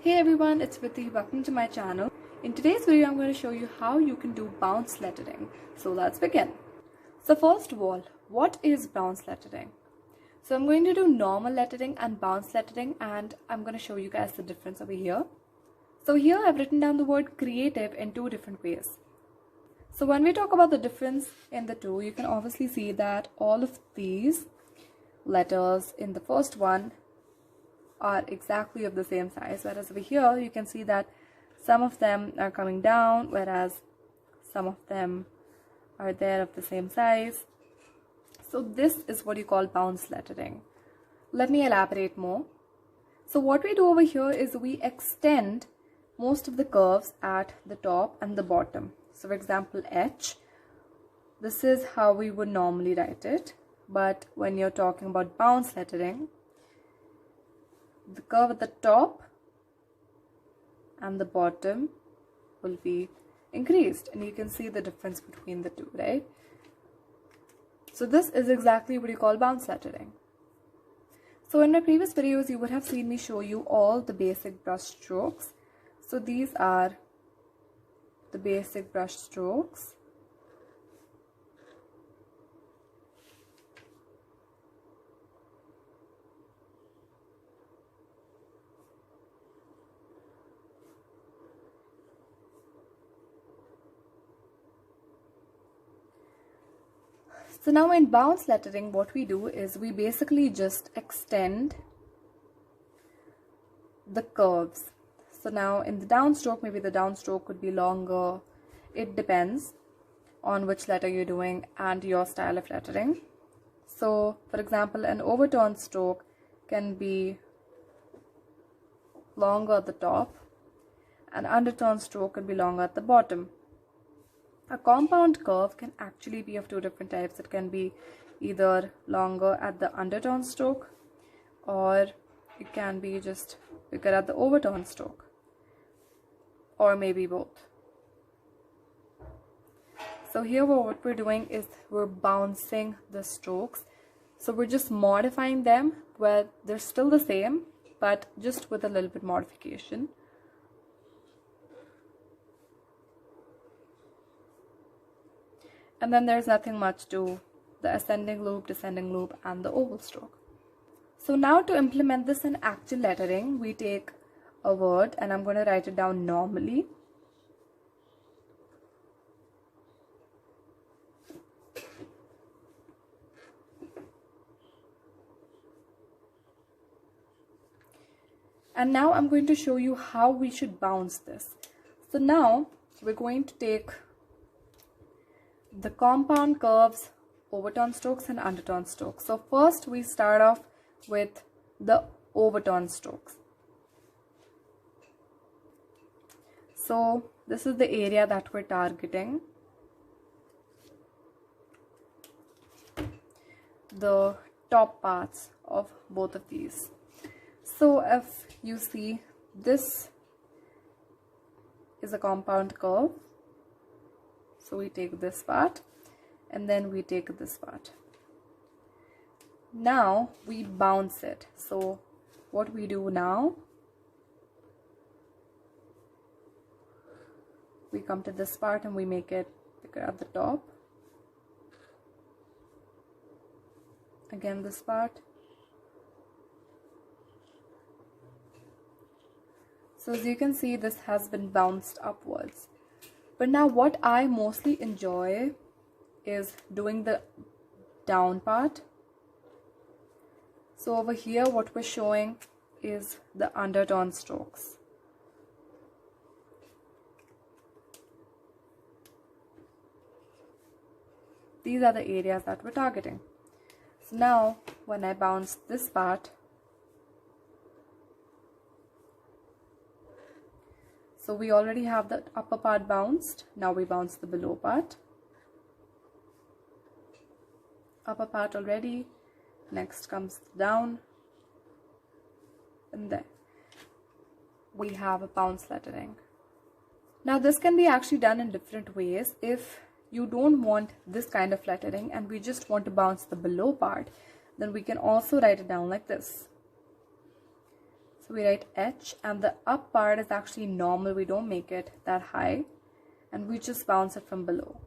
Hey everyone, it's Vritti. Welcome to my channel. In today's video, I'm going to show you how you can do bounce lettering. So let's begin. So first of all, what is bounce lettering? So I'm going to do normal lettering and bounce lettering, and I'm going to show you guys the difference over here. So here I've written down the word creative in two different ways. So when we talk about the difference in the two, you can obviously see that all of these letters in the first one are exactly of the same size, whereas over here you can see that some of them are coming down, whereas some of them are there of the same size. So this is what you call bounce lettering. Let me elaborate more. So what we do over here is we extend most of the curves at the top and the bottom. So for example, H, this is how we would normally write it, but when you're talking about bounce lettering, the curve at the top and the bottom will be increased, and you can see the difference between the two, right? So this is exactly what you call bounce lettering. So in my previous videos, you would have seen me show you all the basic brush strokes. So these are the basic brush strokes. So now in bounce lettering, what we do is we basically just extend the curves. So now in the downstroke, maybe the downstroke could be longer. It depends on which letter you're doing and your style of lettering. So for example, an overturn stroke can be longer at the top, and underturn stroke can be longer at the bottom. A compound curve can actually be of two different types. It can be either longer at the underturn stroke, or it can be just bigger at the overturn stroke, or maybe both. So here what we're doing is we're bouncing the strokes. So we're just modifying them where they're still the same, but just with a little bit modification. And then there's nothing much to the ascending loop, descending loop, and the oval stroke. So now to implement this in actual lettering, we take a word, and I'm going to write it down normally. And now I'm going to show you how we should bounce this. So now we're going to take the compound curves, overturn strokes, and underturn strokes. So first we start off with the overturn strokes. So this is the area that we're targeting. The top parts of both of these. So if you see, this is a compound curve. So we take this part and then we take this part. Now we bounce it. So what we do now, we come to this part and we make it bigger at the top. Again this part. So as you can see, this has been bounced upwards. But now what I mostly enjoy is doing the down part. So over here what we're showing is the underturn strokes. These are the areas that we're targeting. So now when I bounce this part, so we already have the upper part bounced. Now we bounce the below part. Upper part already. Next comes down. And then we have a bounce lettering. Now this can be actually done in different ways. If you don't want this kind of lettering and we just want to bounce the below part, then we can also write it down like this. So we write H, and the up part is actually normal. We don't make it that high, and we just bounce it from below.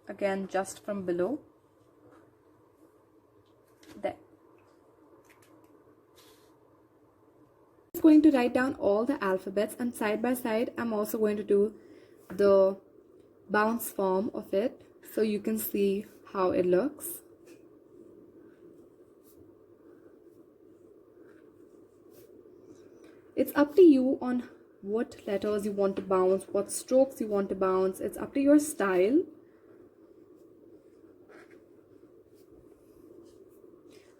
Again, just from below. There. I'm going to write down all the alphabets, and side by side I'm also going to do the bounce form of it so you can see how it looks. It's up to you on what letters you want to bounce, what strokes you want to bounce. It's up to your style.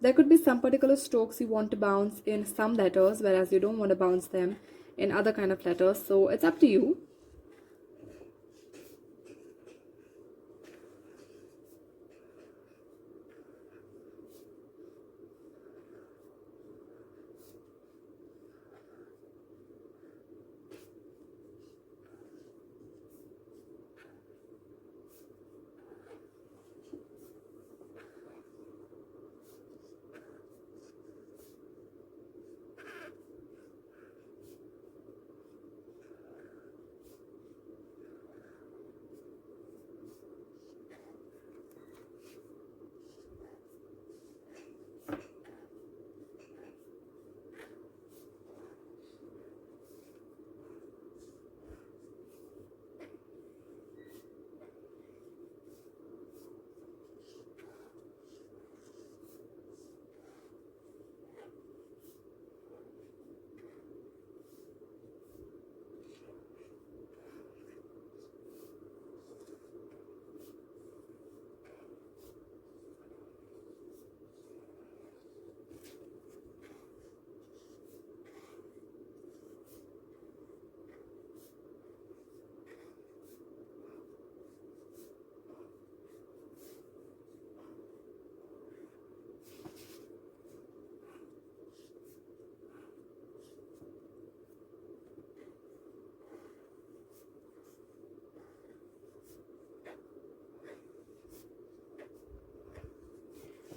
There could be some particular strokes you want to bounce in some letters, whereas you don't want to bounce them in other kind of letters. So it's up to you.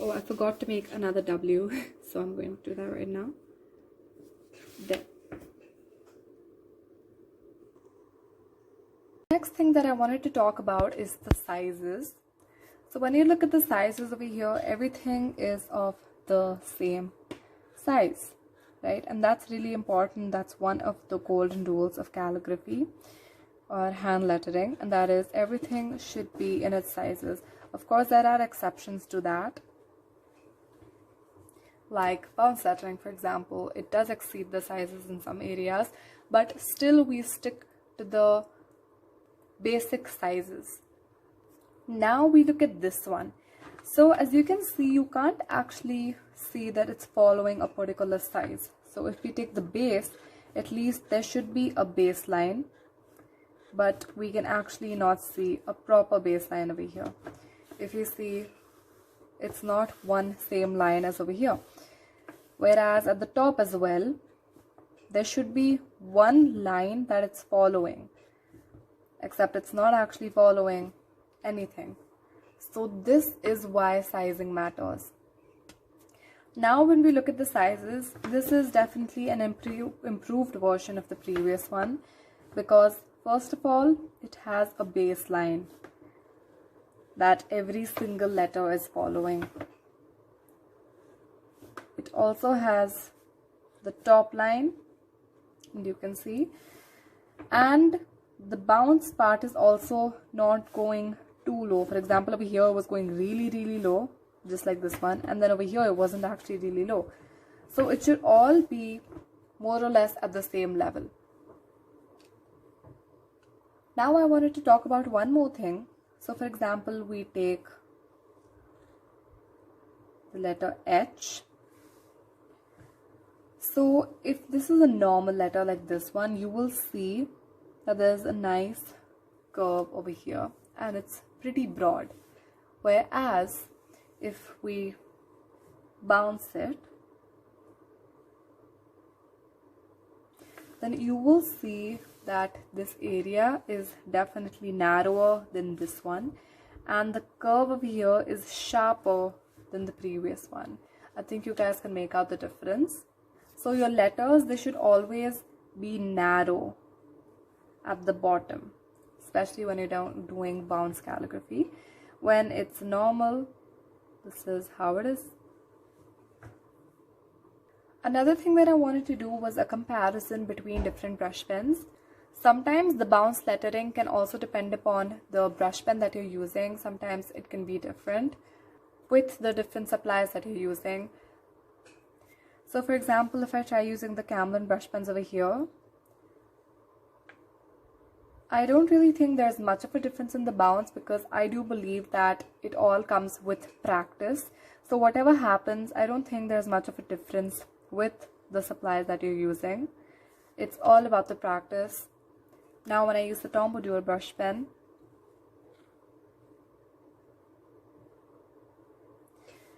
Oh, I forgot to make another W, so I'm going to do that right now. There. Next thing that I wanted to talk about is the sizes. So when you look at the sizes over here, everything is of the same size, right? And that's really important. That's one of the golden rules of calligraphy or hand lettering, and that is everything should be in its sizes. Of course, there are exceptions to that. Like bounce lettering, for example, it does exceed the sizes in some areas, but still we stick to the basic sizes. Now we look at this one. So as you can see, you can't actually see that it's following a particular size. So if we take the base, at least there should be a baseline, but we can actually not see a proper baseline over here. If you see, it's not one same line as over here. Whereas at the top as well, there should be one line that it's following, except it's not actually following anything. So this is why sizing matters. Now when we look at the sizes, this is definitely an improved version of the previous one, because first of all, it has a baseline that every single letter is following. It also has the top line, and you can see, and the bounce part is also not going too low. For example, over here it was going really low, just like this one, and then over here it wasn't actually really low. So it should all be more or less at the same level. Now I wanted to talk about one more thing. So for example, we take the letter H. So if this is a normal letter like this one, you will see that there's a nice curve over here and it's pretty broad. Whereas if we bounce it, then you will see that this area is definitely narrower than this one, and the curve over here is sharper than the previous one. I think you guys can make out the difference. So your letters, they should always be narrow at the bottom, especially when you're doing bounce calligraphy. When it's normal, this is how it is. Another thing that I wanted to do was a comparison between different brush pens. Sometimes the bounce lettering can also depend upon the brush pen that you're using. Sometimes it can be different with the different supplies that you're using. So for example, if I try using the Camlin brush pens over here, I don't really think there's much of a difference in the bounce, because I do believe that it all comes with practice. So whatever happens, I don't think there's much of a difference with the supplies that you're using. It's all about the practice. Now when I use the Tombow Dual brush pen,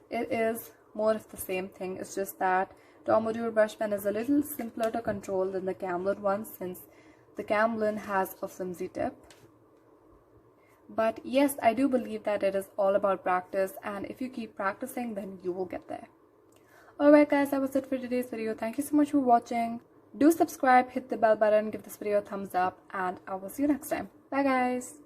it is more of the same thing. It's just that Tombow Dual brush pen is a little simpler to control than the Camlin one, since the Camlin has a flimsy tip. But yes, I do believe that it is all about practice, and if you keep practicing, then you will get there. Alright guys, that was it for today's video. Thank you so much for watching. Do subscribe, hit the bell button, give this video a thumbs up, and I will see you next time. Bye guys.